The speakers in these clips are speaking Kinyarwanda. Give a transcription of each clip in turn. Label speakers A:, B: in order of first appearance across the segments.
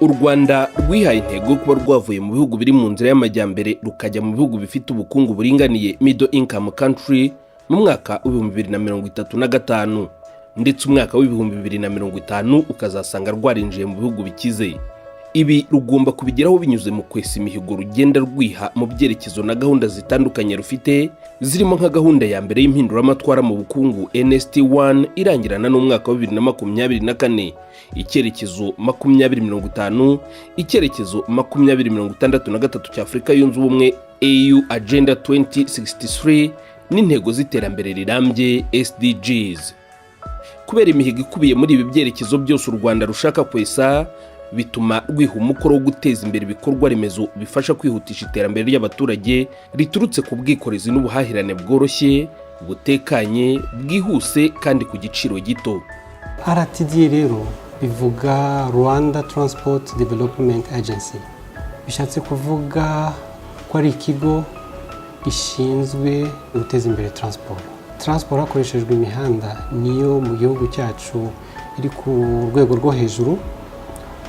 A: U Rwanda rwihaye intego kuba rwavuye mu bihugu biri mu nzira y'amajyambere rukajya mu bihugu bifite ubukungu buringaniye middle income country mu mwaka wa 2035 ndetse umwaka wa 2050 ukazasanga rwarinjiye mu bihugu bikize. Ibi rugomba kubigeraho binyuze mu kwesa imihigo rugenda rwiha mu byerekezo na gahunda zitandukanye rufite, zirimo nka gahunda ya mbere y'impinduramatwara mu bukungu NST1 irangirana n'umwaka wa 2024, icyerekezo 2050, icyerekezo 2063 cya Afurika yunze ubumwe AU Agenda 2063 n'intego z'iterambere rirambye SDGs. Kubera imihigo ikubiye muri ibi byerekezo byose u Rwanda rushaka kwesa, bituma rwiha umukoro wo guteza imbere ibikorwa remezo bifasha kwihutisha iterambere ry'abaturage riturutse ku bwikorezi n'ubuhahirane bworoshye, butekanye, bwihuse kandi ku giciro gito.
B: RTDA rero bivuga Rwanda Transport Development Agency, bishatse kuvuga ko ari ikigo gishinzwe guteza imbere transport hakoreshejwe imihanda niyo mu gihugu cyacu iri ku rwego rwo hejuru,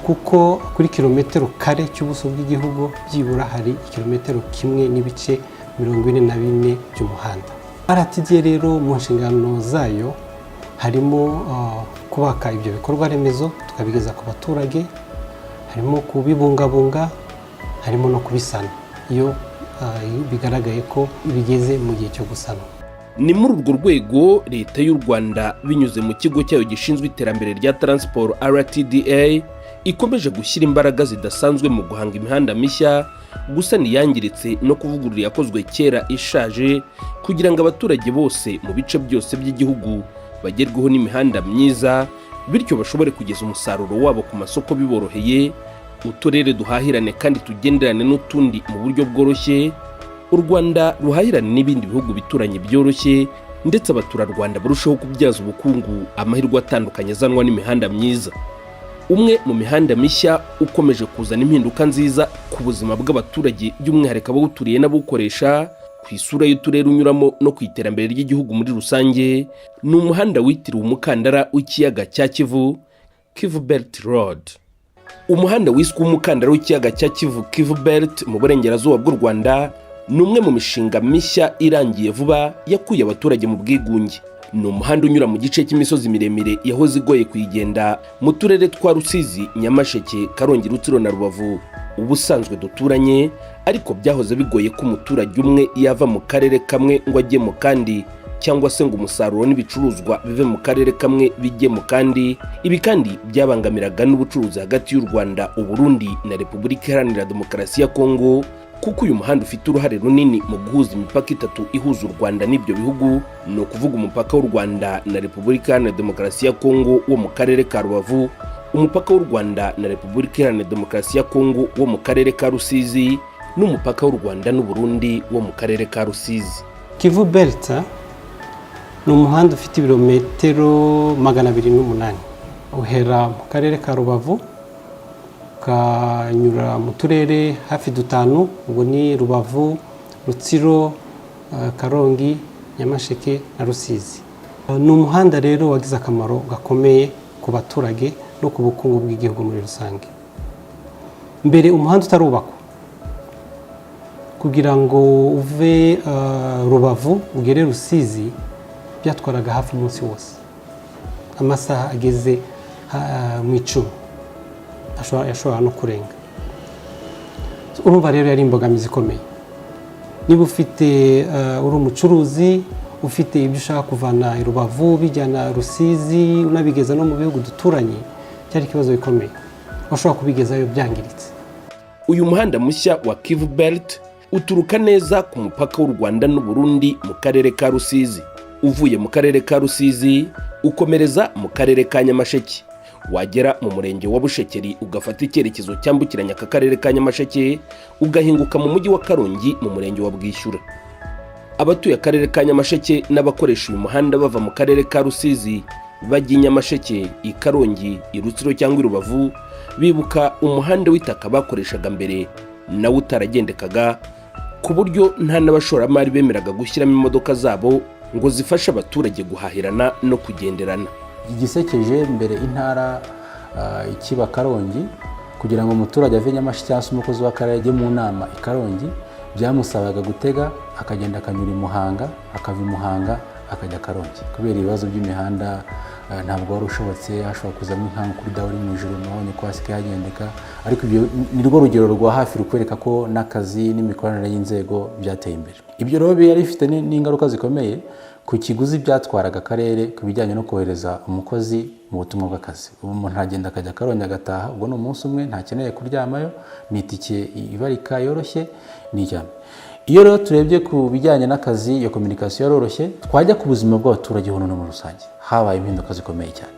B: kuko kuri kilometero kare cy'ubuso bw'igihugu byibura hari kilometero kimwe n'ibice 44 by'umuhanda. RTDA rero mu nshingano zayo harimo kubaka ibyo bikorwa remezo tukabigeza ku baturage, harimo kubibungabunga, harimo no kubisana iyo bigaragaye ko bigeze mu gihe cyo gusana.
A: Ni muri urwo rwego leta y'u Rwanda binyuze mu kigo cyayo gishinzwe iterambere rya transport RTDA ikomeje gushyira imbaraga zidasanzwe mu guhanga imihanda mishya, gusana iyangiritse no kuvugurura yakozwe kera ishaje, kugira ngo abaturage bose mu bice byose by'igihugu bagerweho n'imihanda myiza, bityo bashobore kugeza umusaruro wabo ku masoko biboroheye, uturere duhahirane kandi tugenderane n'utundi mu buryo bworoshye, u Rwanda ruhahirane n'ibindi bihugu bituranye byoroshye, ndetse abaturarwanda barushaho kubyaza ubukungu amahirwe atandukanye azanwa n'imihanda myiza. Umwe mu mihanda mishya ukomeje kuzana impinduka nziza ku buzima bw'abaturage by'umwihariko abawuturiye n'abukoresha, ku isura y'uturere unyuramo no ku iterambere ry'igihugu muri rusange, ni umuhanda witiriwe umukandara w'ikiyaga cya Kivu, Kivu Belt Road. Umuhanda wiswe umukandara w'ikiyaga cya Kivu, Kivu Belt, mu burengerazuba bw'u Rwanda, ni umwe mu mishinga mishya irangiye vuba yakuye abaturage mu bwigunge. Ni umuhanda unyura mu gice cy'imisozi miremire yahoze igoye kuyigenda mu turere twa Rusizi, Nyamasheke, Karongi, Rutsiro na Rubavu ubusanzwe duturanye, ariko byahoze bigoye ko umuturage umwe yava mu karere kamwe ngo ajye mu kandi, cyangwa se ngo umusaruro n'ibicuruzwa bive mu karere kamwe bijye mu kandi. Ibi kandi byabangamiraga n'ubucuruzi hagati y'u Rwanda, u Burundi na Repubulika Iharanira Demokarasi ya Kongo, kuko uyu muhanda ufite uruhare runini mu guhuza imipaka itatu ihuza u Rwanda n'ibyo bihugu, ni ukuvuga umupaka w'u Rwanda na Repubulika Iharanira Demokarasi ya Kongo wo mu karere ka Rubavu, umupaka w'u Rwanda na Repubulika Iharanira Demokarasi ya Kongo wo mu karere ka Rusizi, n'umupaka w'u Rwanda n'u Burundi wo mu karere ka Rusizi.
B: Kivu Belt ni umuhanda ufite ibirometero 208, uhera mu karere ka Rubavu ukanyura mu turere hafi dutanu, ubwo ni Rubavu, Rutsiro, Karongi, Nyamasheke na Rusizi. Ni umuhanda rero wagize akamaro gakomeye ku baturage no ku bukungu bw'igihugu muri rusange. Mbere umuhanda utarubakwa, kugira ngo uve Rubavu ugere Rusizi byatwaraga hafi umunsi wose, amasaha ageze mu 10 ashobora no kurenga. Urumva rero yari imbogamizi ikomeye. Niba ufite uri umucuruzi, ufite ibyo ushaka kuvana i Rubavu bijyana Rusizi unabigeza no mu bihugu duturanye, cyari ikibazo gikomeye, washobora kubigezayo byangiritse.
A: Uyu muhanda mushya wa Kivu Belt uturuka neza ku mupaka w'u Rwanda n'u Burundi mu karere ka Rusizi. Uvuye mu karere ka Rusizi ukomereza mu karere ka Nyamasheke, wagera mu murenge wa Bushekeri ugafata icyerekezo cyambukiranya aka karere ka Nyamasheke, ugahinguka mu mujyi wa Karongi mu murenge wa Bwishyura. Abatuye akarere ka Nyamasheke n'abakoresha uyu muhanda bava mu karere ka Rusizi bajya i Nyamasheke, i Karongi, i Rutsiro cyangwa i Rubavu, bibuka umuhanda w'itaka bakoreshaga mbere nawe utaragendekaga, ku buryo nta n'abashoramari bemeraga gushyiramo imodoka zabo ngo zifashe abaturage guhahirana no kugenderana.
C: Igisekeje mbere intara ikiba Karongi kugira ngo umuturage ave Nyamasheke cyangwa se umukozi w'akarere ajye mu nama i Karongi byamusabaga gutega akagenda akanyura i Muhanga, akava i Muhanga akajya Karongi kubera ibibazo by'imihanda ntabwo wari ushobotse, hashobora kuzamo inkangu kuri dawe uri mu ijoro mubonye ko hasigaye hagendeka, ariko ibyo ni rwo rugero rwa hafi rukwereka ko n'akazi n'imikoranire y'inzego byateye imbere. Ibyo rero byari bifite n'ingaruka zikomeye ku kiguzi byatwaraga akarere ku bijyanye no kohereza umukozi mu butumwa bw'akazi. Ubu umuntu agenda akajya Karongi agataha, ubwo ni umunsi umwe, ntakeneye kuryamayo, ni itike ibarika yoroshye n'iryame. Iyo rero turebye ku bijyanye n'akazi, iyo communication yaroroshye, twajya ku buzima bw'abaturage hano muri rusange habaye impinduka zikomeye cyane.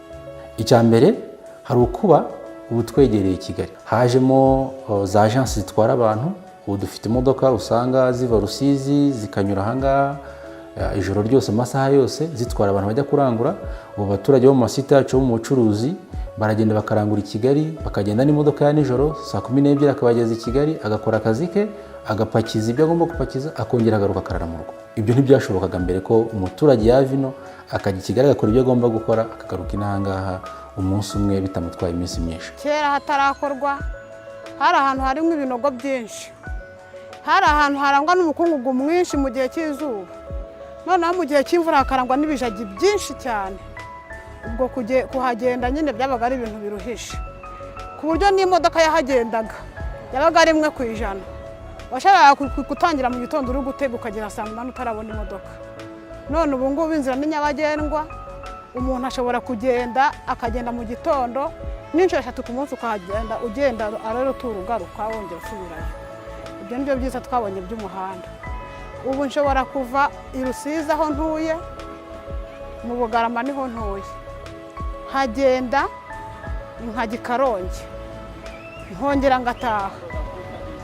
C: Icya mbere hari ukuba ubu twegereye Kigali, hajemo za agence zitwara abantu. Ubu dufite imodoka usanga ziva Rusizi zikanyura ahangaha ijoro ryose, amasaha yose, zitwara abantu bajya kurangura. Ubu abaturage bo mu masite yacu mu bucuruzi baragenda bakarangura i Kigali, bakagenda n'imodoka ya nijoro saa 12 akabageza i Kigali, agakora akazi ke, agapakiza ibyo agomba gupakiza, akongera agaruka akarara mu rugo. Ibyo ntibyashobokaga mbere ko umuturage yava ino akajya i Kigali agakora ibyo agomba gukora, akagaruka inahangaha umunsi umwe bitamutwaye iminsi myinshi.
D: Kera hatarakorwa hari ahantu harimo ibinogo byinshi, hari ahantu harangwa n'umukungugu mwinshi mu gihe cy'izuba, noneho mu gihe cy'imvura hakarangwa n'ibijagi byinshi cyane. Ubwo kuhagenda nyine byabaga ari ibintu biruhishe, ku buryo n'imodoka yahagendaga yabaga ari 1%. Washakaga gutangira mu gitondo uri gutega ukagera saa 8 utarabona imodoka. None ubu ngubu inzira ni nyabagendwa, umuntu ashobora kugenda akagenda mu gitondo n'inshuro 3 ku munsi, ukahagenda ugenda arero turugaruka wongera usubirayo. Ibyo nibyo byiza twabonye by'umuhanda. Ubu nshobora kuva i Rusizi aho ntuye, mu Bugarama niho ntuye, hagenda nkajya i Karongi nkongera ngataha,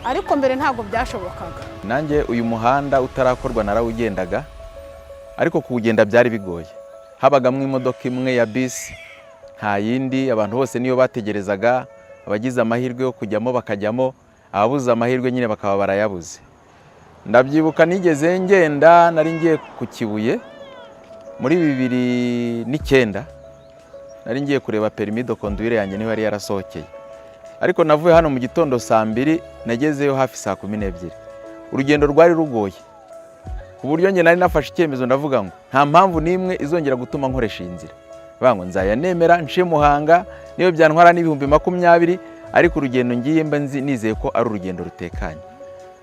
D: ariko mbere ntabwo byashobokaga.
E: Nanjye uyu muhanda utarakorwa narawugendaga, ariko kuwugenda byari bigoye. Habagamo imodoka imwe ya bisi, nta yindi, abantu bose niyo bategerezaga, abagize amahirwe yo kujyamo bakajyamo, ababuze amahirwe nyine bakaba barayabuze. Ndabyibuka nigeze ngenda, nari ngiye ku Kibuye muri 2009, nari ngiye kureba permis de conduire yanjye niho yari yarasohokeye, ariko navuye hano mu gitondo saa 2, nagezeyo hafi saa 12. Urugendo rwari rugoye ku buryo nge nari nafashe icyemezo, ndavuga ngo nta mpamvu nimwe izongera gutuma nkoresha inzira, bango nzaya nemera nce Muhanga niyo byantwara n'ibihumbi 20, ariko urugendo ngiye mba nizeye ko ari urugendo rutekanye.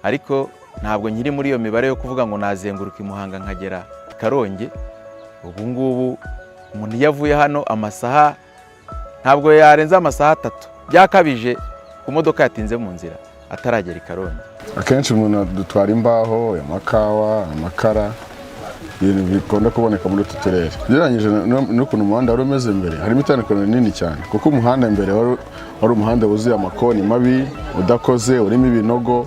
E: Ariko ntabwo nkiri muri iyo mibare yo kuvuga ngo nazenguruka i Muhanga nkagera Karongi. Ubu ngubu umuntu yavuye hano amasaha ntabwo yarenza amasaha 3, byakabije ku modoka yatinze mu nzira ataragera i Karongi.
F: Akenshi umuntu dutwara imbaho, amakawa, amakara, ibintu bikunda kuboneka muri utu turere. Ugereranyije n'ukuntu umuhanda wari umeze mbere, harimo itandukaniro rinini cyane, kuko umuhanda mbere wari umuhanda wuzuye amakoni mabi, udakoze, urimo ibinogo.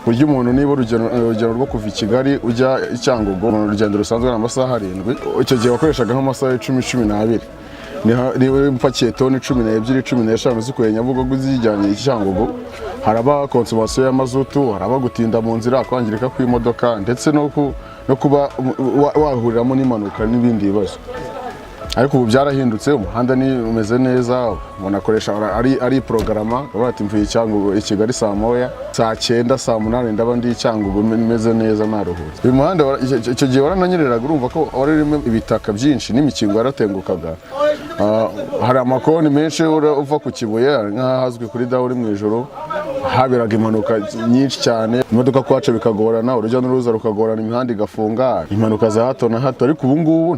F: Burya umuntu niba urugendo rwo kuva i Kigali ujya i Cyangugu, mu rugendo rusanzwe n'amasaha 7, icyo gihe wakoreshaga nk'amasaha 10-12. Niba umpakiye toni 12-15 zikuye Nyabugogo zijyanye i Cyangugu, haraba konsumasiyo y'amazutu, haraba gutinda mu nzira, kwangirika kw'imodoka, ndetse no kuba wahuriramo n'impanuka n'ibindi bibazo. Ariko ubu byarahindutse, umuhanda ni umeze neza, umuntu akoresha ari programa, bati mvuye Cyangugu i Kigali saa 1, saa 9, saa 8 ndaba ndi Cyangugu meze neza naruhutse. Uyu muhanda icyo gihe warananyereraga, urumva ko warimo ibitaka byinshi n'imikingo yaratengukaga. Hari amakoni menshi uva ku Kibuye nk'ahazwi kuri dawe uri mu ijoro, haberaga impanuka nyinshi cyane, imodoka kwaca bikagorana, urujya n'uruza rukagorana, imihanda igafunga, impanuka za hato na hato. Ariko ubu ngubu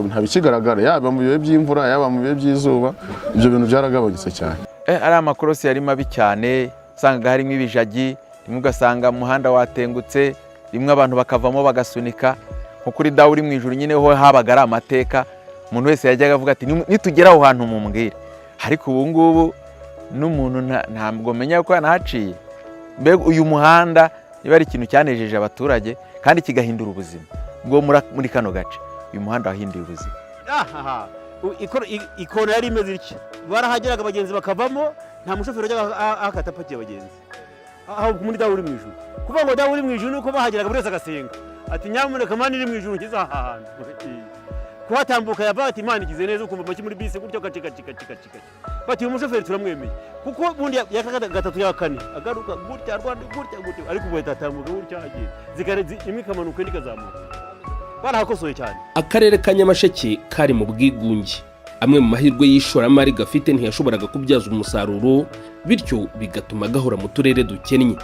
F: nta bikigaragara, yaba mu bihe by'imvura yaba mu bihe by'izuba, ibyo bintu byaragabanyutse cyane.
E: Ari amakorosi yari mabi cyane, usangaga harimo ibijagi, rimwe ugasanga umuhanda watengutse, rimwe abantu bakavamo bagasunika. Nko kuri dawe uri mu ijoro nyine ho habaga ari amateka, umuntu wese yajyaga avuga ati nitugera aho hantu mumbwire. Ariko ubu ngubu n'umuntu ntabwo menya ko yanahaciye. Mbega uyu muhanda niba ari ikintu cyanejeje abaturage kandi kigahindura ubuzima bwo muri kano gace, uyu muhanda wahinduye ubuzima.
G: Ikona yari imeze iki, barahageraga abagenzi bakavamo, nta mushoferi wajyaga akata apakiye abagenzi aho muri dawe uri mu ijuru. Kuvuga ngo dawe uri mu ijuru nuko bahageraga buri wese agasenga ati nyamuneka mani iri mu ijuru nkiza ahantu. kuhatambuka yava ati Imana igize neza ukumva make muri bisi gutyo gace bati umushoferi turamwemeye kuko bundi yakaka gatatu ya kane agaruka gutya gutya ariko ubu yatatambuka gutya agiye zikare imwe kamanuka indi kazamuka barahakosoye cyane.
A: Akarere ka Nyamasheke kari mu bwigunge, amwe mu mahirwe y'ishoramari gafite ntiyashoboraga kubyaza umusaruro, bityo bigatuma gahora mu turere dukennye.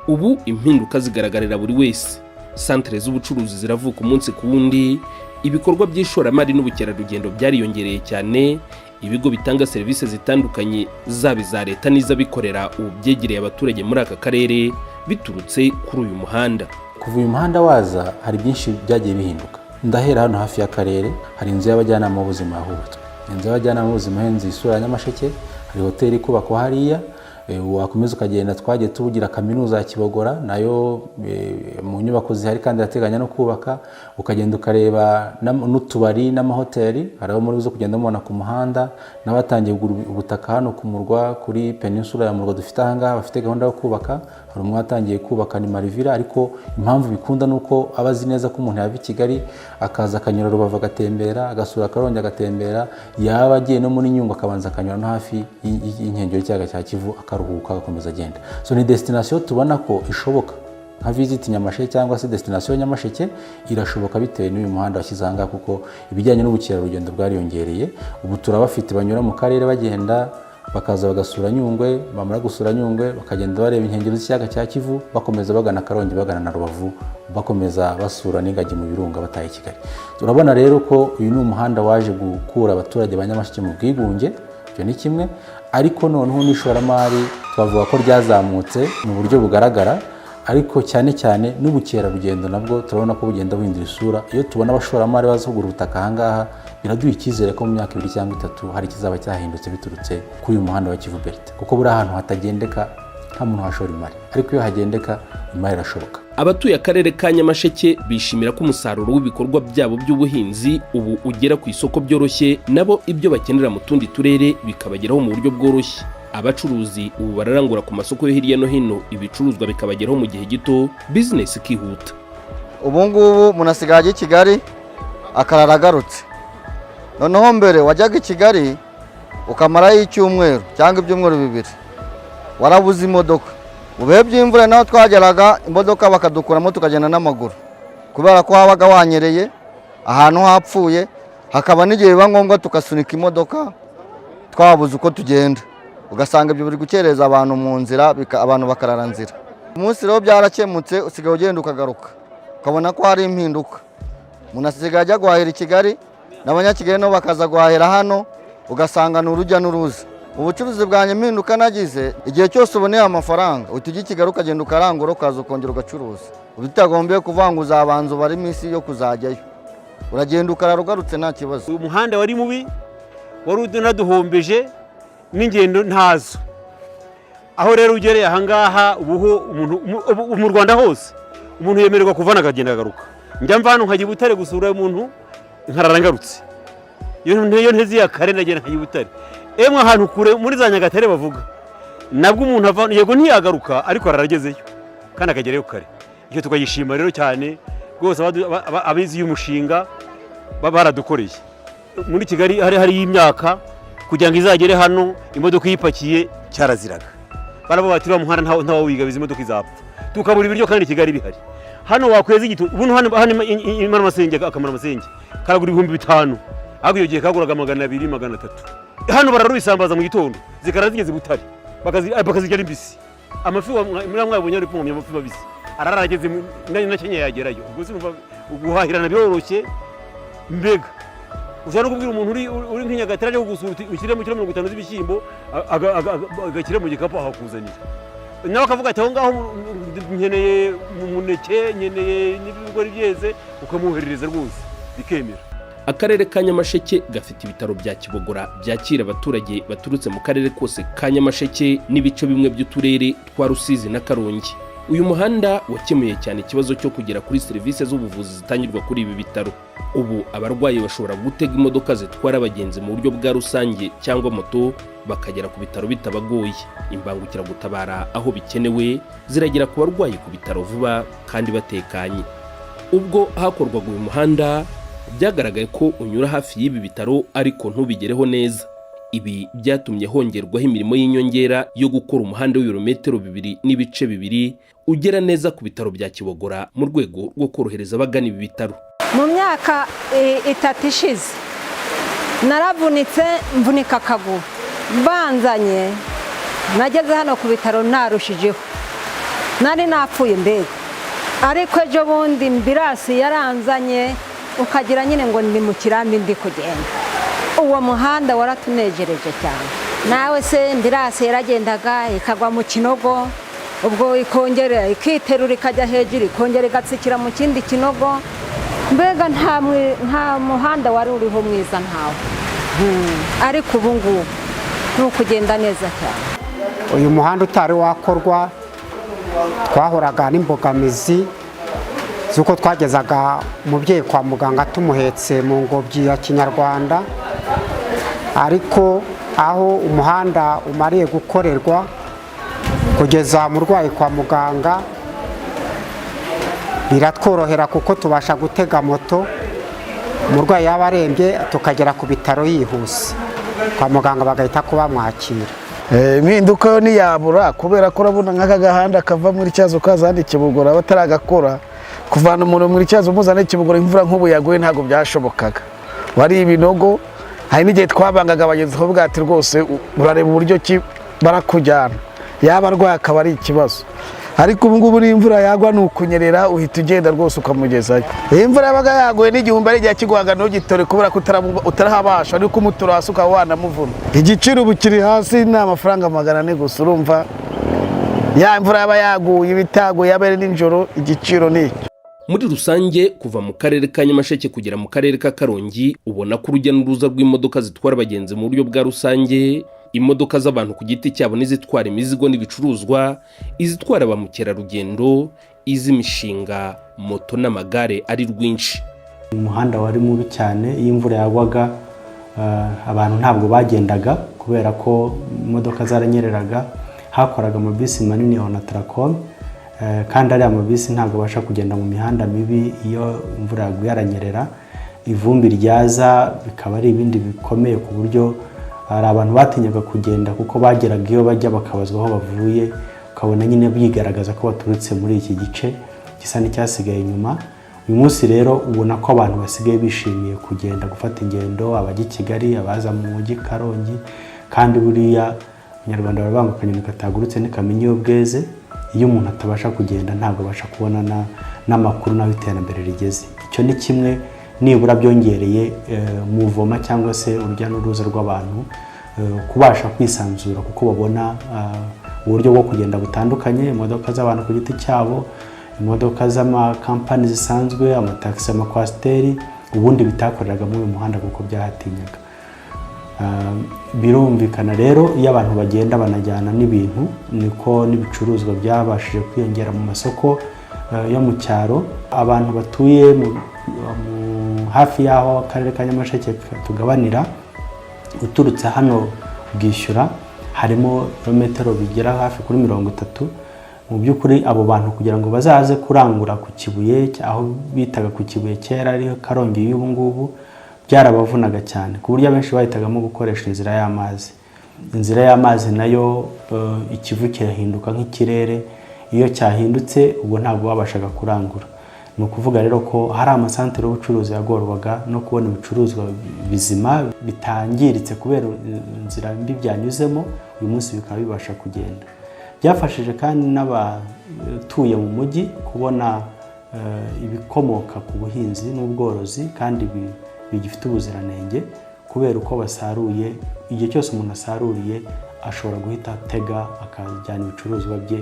A: Ubu impinduka zigaragarira buri wese, santere z'ubucuruzi ziravuka umunsi ku wundi, ibikorwa by'ishoramari n'ubukerarugendo byariyongereye cyane, ibigo bitanga serivisi zitandukanye zaba iza leta n'iz'abikorera ubu byegereye abaturage muri aka karere biturutse kuri uyu muhanda.
C: Kuva uyu muhanda waza hari byinshi byagiye bihinduka. Ndahera hano hafi y'akarere hari inzu y'abajyanama b'ubuzima yahubatswe. Inzu y'abajyanama b'ubuzima henze isura ya Nyamasheke, hari hoteli kubakwa hariya, wakomeza ukagenda twagiye tubugira kaminuza ya Kibogora nayo mu nyubako zihari kandi irateganya no kubaka, ukagenda ukareba n'utubari n'amahoteli haraho muri zo kugenda mubona ku muhanda, n'abatangiye ubutaka hano ku murwa kuri peninsula ya Murwa dufite ahangaha bafite gahunda yo kubaka. Hari umwe watangiye kubaka ni Marivira, ariko impamvu bikunda nuko abazi neza ko umuntu yava i Kigali akaza akanyura Rubavu agatembera agasura Karongi agatembera, yaba agiye no muri Nyungwe akabanza akanyura no hafi y'inkengero y'Ikiyaga cya Kivu akaruhuka agakomeza agenda. So ni destination tubona ko ishoboka nka visit Nyamasheke cyangwa se destination Nyamasheke irashoboka bitewe n'uyu muhanda washyizanga, kuko ibijyanye n'ubukerarugendo bwariyongereye. Ubu turabafite banyura mu karere bagenda bakaza bagasura Nyungwe, bamara gusura Nyungwe bakagenda bareba inkengero z'Ikiyaga cya Kivu bakomeza bagana Karongi bagana na Rubavu bakomeza basura n'ingagi mu birunga bataye Kigali. Turabona rero ko uyu ni umuhanda waje gukura abaturage ba Nyamasheke mu bwigunge, byo ni kimwe, ariko noneho n'ishoramari twavuga ko ryazamutse mu buryo bugaragara, ariko cyane cyane n'ubukerarugendo nabwo turabona ko bugenda buhindura isura. Iyo tubona abashoramari bazogura ubutaka ahangaha biraduha icyizere ko mu myaka 2 cyangwa 3 hari kizaba cyahindutse biturutse kuri uyu muhanda wa Kivu Belt, kuko buri ahantu hatagendeka nta muntu washora imari, ariko iyo hagendeka imari irashoboka.
A: Abatuye akarere ka Nyamasheke bishimira ko umusaruro w'ibikorwa byabo by'ubuhinzi ubu ugera ku isoko byoroshye, nabo ibyo bakenera mu tundi turere bikabageraho mu buryo bworoshye. Abacuruzi ubu bararangura ku masoko yo hirya no hino, ibicuruzwa bikabageraho mu gihe gito, business ikihuta.
H: Ubu ngubu munasigaje i Kigali akararagarutse. Noneho mbere wajyaga i Kigali ukamarayo icyumweru cyangwa ibyumweru 2 warabuze imodoka. Ubihe by'imvura naho twageraga imodoka bakadukuramo tukagenda n'amaguru, kubera ko habaga wanyereye ahantu hapfuye, hakaba n'igihe biba ngombwa tukasunika imodoka twabuze uko tugenda, ugasanga ibyo biri gukereza abantu mu nzira, abantu bakarara nzira. Umunsi rero byarakemutse, usigaye ugenda ukagaruka ukabona ko hari impinduka. Umuntu asigaye ajya guhahira i Kigali n'abanyakigali nabo bakaza guhahira hano, ugasanga ni urujya n'uruza. Ubucuruzi bwanjye impinduka nagize, igihe cyose uboneye amafaranga utujya i Kigali ukagenda ukarangura ukaza ukongera ugacuruza, utagombye kuvanguza abanzu bari iminsi yo kuzajyayo, uragenda ukarara ugarutse nta kibazo.
G: Umuhanda wari mubi, wari unaduhombeje n'ingendo ntazo. Aho rero ugereye ahangaha ubuho mu Rwanda hose umuntu yemererwa kuvana akagenda agaruka. Njya mva hano nkajya i Butare gusura umuntu nkarara ngarutse. Iyo ntezi ya kare ndagenda nkajya i Butare. Emwe ahantu kure muri za Nyagatare bavuga nabwo umuntu ava yego ntiyagaruka ariko araragezeyo kandi akagerayo kare. Icyo tukayishima rero cyane rwose abizi y'umushinga baradukoreye. Muri Kigali hari imyaka kugira ngo izagere hano imodoka yipakiye cyaraziraga. Baravuga bati muhanda ntawo wigabiza imodoka izapfa. Tukabura ibiryo kandi Kigali bihari. Hano wakweza igito ubu hano imana masenge akamara masenge karagura 5,000, ahubwo iyo gihe kaguraga 200 300. Hano bararubisambaza mu gitondo zikara zigeze Butare bakazijya imbisi. Amafi muri mwabonye ari kumwe amafi babisi ararageze na Kenya yagerayo. Ubwo sinumva guhahirana biroroshye mbega. Ushaka kubwira umuntu uri nk'Inyagatare cyo gusura ushyire mu kilo 50 z'ibishyimbo agakire mu gikapu ahakuzanira. Nawe akavuga ati aho ngaho nkeneye umuneke, nkeneye n'ibigori byeze, ukamuherereza rwose bikemera.
A: Akarere ka Nyamasheke gafite ibitaro bya Kibogora byakira abaturage baturutse mu karere kose ka Nyamasheke n'ibice bimwe by'uturere twa Rusizi na Karongi. Uyu muhanda wakemuye cyane ikibazo cyo kugera kuri serivisi z'ubuvuzi zitangirwa kuri ibi bitaro. Ubu abarwayi bashobora gutega imodoka zitwara abagenzi mu buryo bwa rusange cyangwa moto bakagera ku bitaro bitabagoye. Imbangukiragutabara aho bikenewe ziragera ku barwayi ku bitaro vuba kandi batekanye. Ubwo hakorwaga uyu muhanda byagaragaye ko unyura hafi y'ibi bitaro ariko ntubigereho neza. Ibi byatumye hongerwaho imirimo y'inyongera yo gukora umuhanda w'ibirometero 2.2 ugera neza ku bitaro bya Kibogora mu rwego rwo korohereza abagana ibi bitaro.
I: Mu myaka 3 ishize naravunitse mvunika akaguru, banzanye nageze hano ku bitaro narushijeho, nari napfuye mbega, ariko ejo bundi mbirasi yaranzanye ukagira nyine ngo ni mu kirambi ndi kugenda. Uwo muhanda waratunejereje cyane. Nawe se mbirasi yaragendaga ikagwa mu kinogo, ubwo ikongera ikiterura ikajya hejuru, ikongera igatsikira mu kindi kinogo. Mbega nta muhanda wari uriho mwiza ntawe. Ariko ubu ngubu ni ukugenda neza cyane.
B: Uyu muhanda utari wakorwa twahoraga n'imbogamizi z'uko twagezaga umubyeyi kwa muganga tumuhetse mu ngobyi ya Kinyarwanda, ariko aho umuhanda umariye gukorerwa kugeza umurwayi kwa muganga biratworohera kuko tubasha gutega moto, umurwayi yaba arembye tukagera ku bitaro yihuse, kwa muganga bagahita kuba mwakira.
J: Impinduka yo ntiyabura kubera ko urabona nk'aka gahanda kava muri Cyazo kazandi Kibogora bataragakora, kuvana umuntu muri Cyazo muzane Kibogora imvura nk'ubu yaguye ntabwo byashobokaga, wari ibinogo. Hari n'igihe twabangaga abagenzi ko bwati rwose urareba uburyo ki barakujyana, yaba arwaye akaba ari ikibazo. Ariko ubu ngubu n'imvura yagwa nukunyerera uhita ugenda rwose ukamugezayo. Imvura yabaga yaguye n'igihumbi ari gihe kigwanga ntugitore kubera ko utarahabasha, ariko umutura hasi ukaba wanamuvuna. Igiciro bukiri hasi ni amafaranga 400 gusa, urumva ya imvura yaba yaguye ibitaguye yabere n'injoro igiciro ni.
A: Muri rusange kuva mu karere ka Nyamasheke kugera mu karere ka Karongi ubona ko urujya n'uruza rw'imodoka zitwara abagenzi mu buryo bwa rusange, imodoka z'abantu ku giti cyabo n'izitwara imizigo n'ibicuruzwa, izitwara ba mukerarugendo, iz'imishinga, moto n'amagare ari rwinshi.
B: Umuhanda wari mubi cyane, iyo imvura yagwaga abantu ntabwo bagendaga kubera ko imodoka zaranyereraga, hakoraga amabisi manini ya Onatracom, kandi ari amabisi ntabwo basha kugenda mu mihanda mibi iyo imvura yaguye yaranyerera, ivumbi ryaza bikaba ari ibindi bikomeye ku buryo hari abantu batinyaga kugenda kuko bageraga iyo bajya bakabazwa aho bavuye, ukabona nyine bigaragaza ko baturutse muri iki gice gisa n'icyasigaye inyuma. Uyu munsi rero ubona ko abantu basigaye bishimiye kugenda gufata ingendo, abajya i Kigali, abaza mu mujyi Karongi, kandi buriya Abanyarwanda baravuga akanyoni katagurutse ntikamenya iyo bweze. Iyo umuntu atabasha kugenda ntabwo abasha kubona n'amakuru n'aho iterambere rigeze. Icyo ni kimwe nibura byongereye muvoma cyangwa se urujya n'uruza rw'abantu kubasha kwisanzura kuko babona uburyo bwo kugenda butandukanye, imodoka z'abantu ku giti cyabo, imodoka z'amakampani zisanzwe, amataxi, amakwasiteri, ubundi bitakoreraga muri uyu muhanda kuko byahatinyaga. Birumvikana rero iyo abantu bagenda banajyana n'ibintu, niko n'ibicuruzwa byabashije kwiyongera mu masoko yo mu cyaro. Abantu batuye hafi y'aho akarere ka Nyamasheke tugabanira, uturutse hano Bwishyura harimo kilometero bigera hafi kuri 30. Mu by'ukuri abo bantu kugira ngo bazaze kurangura ku Kibuye, aho bitaga ku Kibuye kera ari Karongi y'ubu ngubu, byarabavunaga cyane ku buryo abenshi bahitagamo gukoresha inzira y'amazi. Inzira y'amazi nayo ikivu kirahinduka nk'ikirere, iyo cyahindutse ubwo ntabwo babashaga kurangura. Ni ukuvuga rero ko hari amasantere y'ubucuruzi yagorwaga no kubona ibicuruzwa bizima bitangiritse kubera inzira mbi byanyuzemo, uyu munsi bikaba bibasha kugenda. Byafashije kandi n'abatuye mu mujyi kubona ibikomoka ku buhinzi n'ubworozi kandi bigifite ubuziranenge, kubera uko basaruye. Igihe cyose umuntu asaruriye ashobora guhita atega akajyana ibicuruzwa bye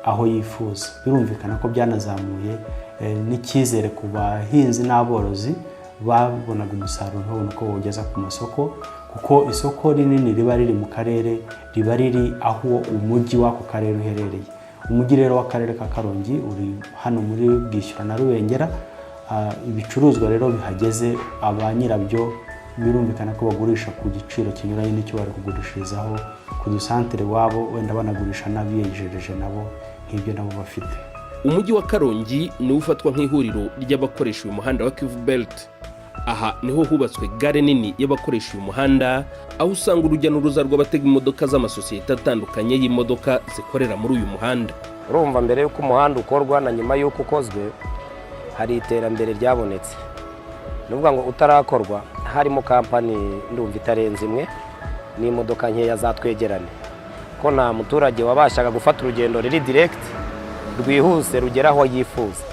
B: aho yifuza. Birumvikana ko byanazamuye n'icyizere ku bahinzi n'aborozi, babonaga umusaruro babona uko bawugeza ku masoko, kuko isoko rinini riba riri mu karere, riba riri aho umujyi w'ako karere uherereye. Umujyi rero w'akarere ka Karongi uri hano muri Bwishyura na Rubengera. Ibicuruzwa rero bihageze abanyirabyo birumvikana ko bagurisha ku giciro kinyuranye n'icyo bari kugurishirizaho ku dusantere wabo, wenda banagurisha n'abiyejereje nabo nk'ibyo nabo bafite.
A: Umujyi wa Karongi ni ufatwa nk'ihuriro ry'abakoresha uyu muhanda wa Kivu Belt. Aha niho hubatswe gare nini y'abakoresha uyu muhanda, aho usanga urujya n'uruza rw'abatega imodoka z'amasosiyete atandukanye y'imodoka zikorera muri uyu muhanda.
K: Urumva mbere y'uko umuhanda ukorwa na nyuma y'uko ukozwe hari iterambere ryabonetse. Nuvuga ngo utarakorwa harimo kampani ndumva itarenze imwe n'imodoka nkeya zatwegerane, ko nta muturage wabashaga gufata urugendo riri direct rwihuse rugera aho yifuza,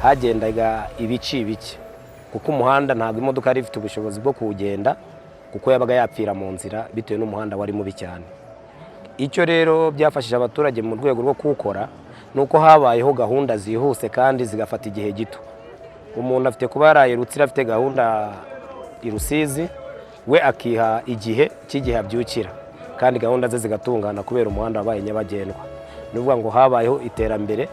K: hagendaga ibici bike kuko umuhanda ntabwo imodoka yari ifite ubushobozi bwo kuwugenda kuko yabaga yapfira mu nzira bitewe n'umuhanda wari mubi cyane. Icyo rero byafashije abaturage mu rwego rwo kuwukora nuko habayeho gahunda zihuse kandi zigafata igihe gito. Umuntu afite kuba yaraye Rutsiro afite gahunda i Rusizi, we akiha igihe cy'igihe abyukira kandi gahunda ze zigatungana kubera umuhanda wabaye nyabagendwa. Nuvuga ngo habayeho iterambere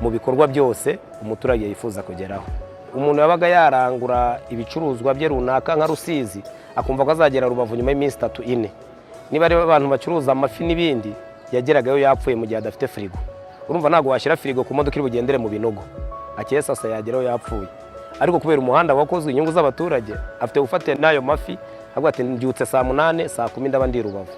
K: mu bikorwa byose umuturage yifuza kugeraho. Umuntu yabaga yarangura ibicuruzwa bye runaka nka Rusizi akumva ko azagera Rubavu nyuma y'iminsi 3-4. Niba ari abantu bacuruza amafi n'ibindi yageragayo yapfuye mu gihe adafite firigo. Urumva ntago washyira firigo ku modoka iri bugendere mu binogo, akesa sasa yageraho yapfuye. Ariko kubera umuhanda wakozwe inyungu z'abaturage afite gufata nayo mafi ahubwo ati mbyutse saa 8 saa 10 ndaba ndi Rubavu,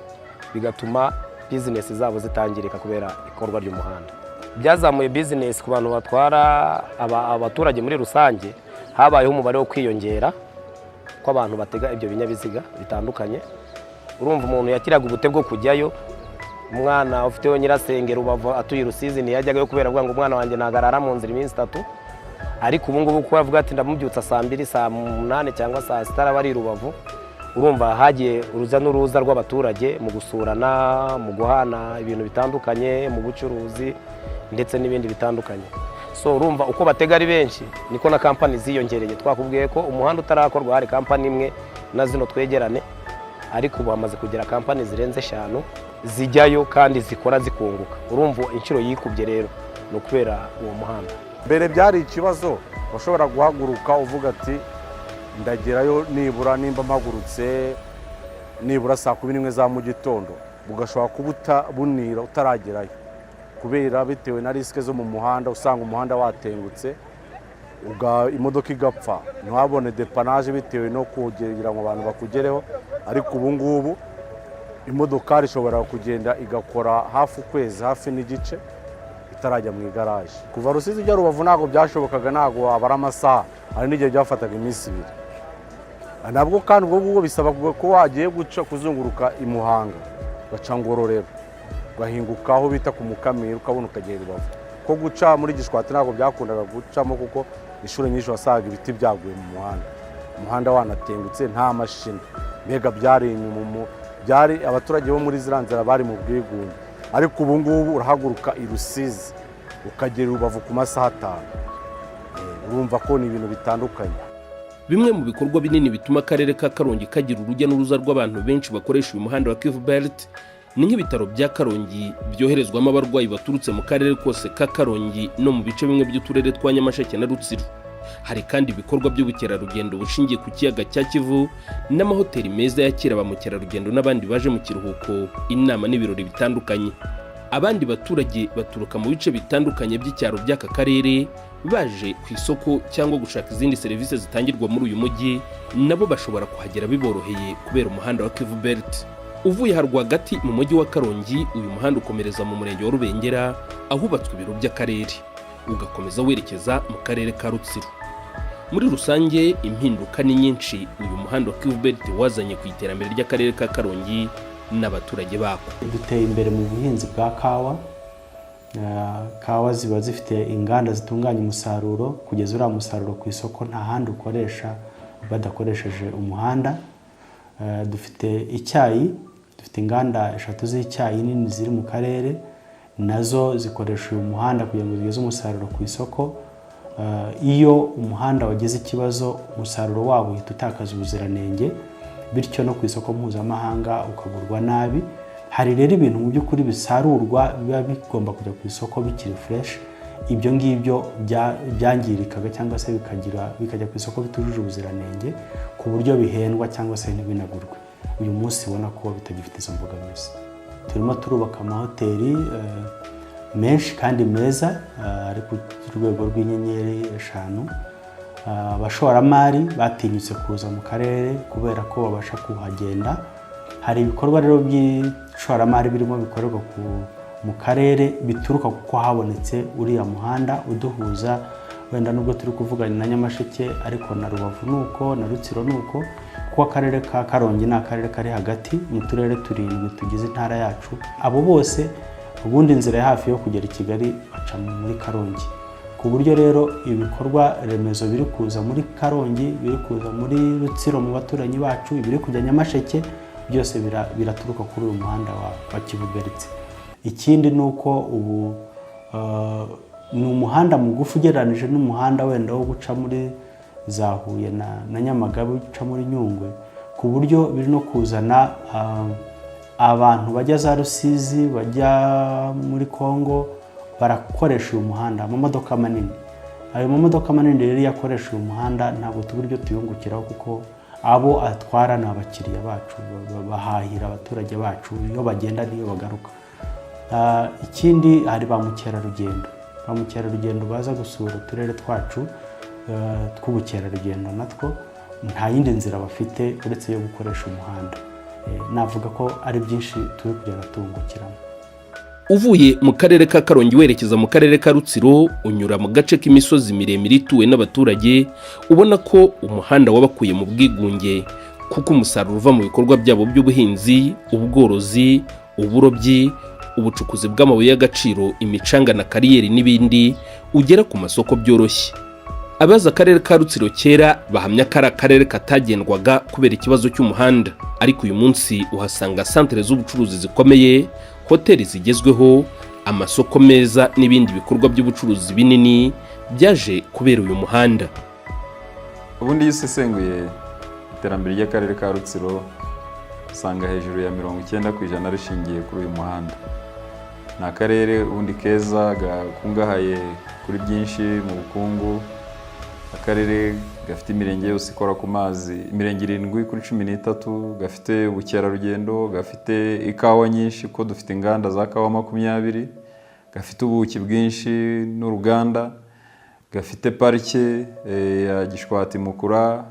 K: bigatuma business zabo zitangirika kubera ikorwa ry'umuhanda. Byazamuye business ku bantu batwara abaturage muri rusange, habayeho umubare wo kwiyongera ko abantu batega ibyo binyabiziga bitandukanye. Urumva umuntu yakiraga ubute bwo kujyayo, umwana ufite nyirasenge Rubavu atuye Rusizi ntiyajyaga kubera ngo umwana wanjye nagarara mu nzira iminsi 3. Ariko ubu ngubu ko avuga ati ndamubyutsa saa 2 saa 8 cyangwa saa 6 bari Rubavu, urumva hagiye uruza n'uruza rw'abaturage mu gusurana, mu guhana ibintu bitandukanye, mu bucuruzi ndetse n'ibindi bitandukanye. So urumva uko batega ari benshi niko na kampani ziyongereye. Twakubwiye ko umuhanda utarakorwa hari kampani imwe na zino twegerane, ariko ubu hamaze kugera kampani zirenze 5 zijyayo kandi zikora zikunguka. Urumva inshuro yikubye rero no kubera uwo muhanda.
L: Mbere byari ikibazo, washobora guhaguruka uvuga ati ndagerayo nibura nimba mpagurutse nibura saa 11 za mu gitondo, bugashobora kubuta bunira utaragerayo kubera bitewe na risike zo mu muhanda. Usanga umuhanda watengutse imodoka igapfa, ntiwabone depanage bitewe no kugira ngo abantu bakugereho. Ariko ubu ngubu imodoka ishobora kugenda igakora hafi ukwezi, hafi n'igice itarajya mu igaraje. Kuva Rusizi ujya Rubavu ntabwo byashobokaga, ntabwo wabara amasaha, hari n'igihe byafataga iminsi 2. Nabwo kandi ubwo bisaba ko wagiye guca kuzunguruka i Muhanga gaca Ngororero gahinguka aho bita ku Mukamira ukabona ukagera Rubavu. Ko guca muri Gishwati ntabwo byakundaga gucamo kuko inshuro nyinshi wasaga ibiti byaguye mu muhanda, umuhanda wanatengutse nta mashini, mbega byari inyuma, byari abaturage bo muri ziranzira bari mu bwigunge. Ariko ubu ngubu urahaguruka i Rusizi ukagera Rubavu ku masaha 5. Urumva ko ni ibintu bitandukanye.
A: Bimwe mu bikorwa binini bituma akarere ka Karongi kagira urujya n'uruza rw'abantu benshi bakoresha uyu muhanda wa Kivu Belt ni nk'ibitaro bya Karongi byoherezwamo abarwayi baturutse mu karere kose ka Karongi no mu bice bimwe by'uturere twa Nyamasheke na Rutsiro. Hari kandi ibikorwa by'ubukerarugendo bushingiye ku kiyaga cya Kivu n'amahoteli meza yakira ba mukerarugendo n'abandi baje mu kiruhuko, inama n'ibirori bitandukanye. Abandi baturage baturuka mu bice bitandukanye by'icyaro by'aka karere baje ku isoko cyangwa gushaka izindi serivisi zitangirwa muri uyu mujyi, nabo bashobora kuhagera biboroheye kubera umuhanda wa Kivu Belt. Uvuye harwagati mu mujyi wa Karongi, uyu muhanda ukomereza mu murenge wa Rubengera ahubatswe ibiro by'akarere, ugakomeza werekeza mu karere ka Rutsiro. Muri rusange impinduka ni nyinshi uyu muhanda wa Kivu Belt wazanye ku iterambere ry'akarere ka Karongi n'abaturage bako.
M: Duteye imbere mu buhinzi bwa kawa. Kawa ziba zifite inganda zitunganya umusaruro, kugeza uriya musaruro ku isoko nta handi ukoresha badakoresheje umuhanda. Dufite icyayi, dufite inganda 3 z'icyayi nini ziri mu karere, nazo zikoresha uyu muhanda kugira ngo zigeze umusaruro ku isoko. Iyo umuhanda wagize ikibazo umusaruro wabo uhita utakaza ubuziranenge, bityo no ku isoko mpuzamahanga ukagurwa nabi. Hari rero ibintu mu by'ukuri bisarurwa biba bigomba kujya ku isoko bikiri fresh, ibyo ngibyo byangirikaga cyangwa se bikajya ku isoko bitujuje ubuziranenge ku buryo bihendwa cyangwa se ntibinagurwe. Uyu munsi ubona ko bitagifite izo mbogamizi. Turimo turubaka amahoteli menshi kandi meza ari ku rwego rw'inyenyeri 5, abashoramari batinyutse kuza mu karere kubera ko babasha kuhagenda. Hari ibikorwa rero by'ishoramari birimo bikorerwa mu karere bituruka kuko habonetse uriya muhanda uduhuza, wenda nubwo turi kuvugana na Nyamasheke ariko na Rubavu nuko, na Rutsiro nuko, kuko akarere ka Karongi ni akarere kari hagati mu turere 7 tugize intara yacu. Abo bose ubundi inzira ya hafi yo kugera i Kigali baca muri Karongi, ku buryo rero ibikorwa remezo biri kuza muri Karongi, biri kuza muri Rutsiro mu baturanyi bacu, biri kujya Nyamasheke, byose biraturuka kuri uyu muhanda wa Kibugaritse. Ikindi nuko ubu ni umuhanda mugufi ugereranije n'umuhanda wenda wo guca muri za Huye na Nyamagabe uca muri Nyungwe, ku buryo biri no kuzana abantu bajya za Rusizi, bajya muri Kongo, barakoresha uyu muhanda amamodoka manini. Ayo mamodoka manini rero yakoresha uyu muhanda ntabwo tuburyo tuyungukiraho, kuko abo atwara ni abakiriya bacu, bahahira abaturage bacu iyo bagenda n'iyo bagaruka. Ikindi hari ba mukerarugendo baza gusura uturere twacu tw'ubukerarugendo, natwo nta yindi nzira bafite uretse yo gukoresha umuhanda. Navuga ko ari byinshi turi kugenda tungukiramo.
A: Uvuye mu karere ka Karongi werekeza mu karere ka Rutsiro, unyura mu gace k'imisozi miremire ituwe n'abaturage, ubona ko umuhanda wabakuye mu bwigunge, kuko umusaruro uva mu bikorwa byabo by'ubuhinzi, ubworozi, uburobyi, ubucukuzi bw'amabuye y'agaciro, imicanga na kariyeri n'ibindi ugera ku masoko byoroshye. Abaza akarere ka Rutsiro kera bahamya ko ari akarere katagendwaga kubera ikibazo cy'umuhanda, ariko uyu munsi uhasanga santere z'ubucuruzi zikomeye, hoteli zigezweho, amasoko meza n'ibindi bikorwa by'ubucuruzi binini byaje kubera uyu muhanda.
N: Ubundi yisesenguye iterambere ry'akarere ka Rutsiro usanga hejuru ya 90% rishingiye kuri uyu muhanda. Ni akarere ubundi keza gakungahaye kuri byinshi mu bukungu, akarere gafite imirenge yose ikora ku mazi, imirenge 7 kuri 13, gafite ubukerarugendo, gafite ikawa nyinshi ko dufite inganda za kawa 20, gafite ubuki bwinshi n'uruganda, gafite parike ya Gishwati Mukura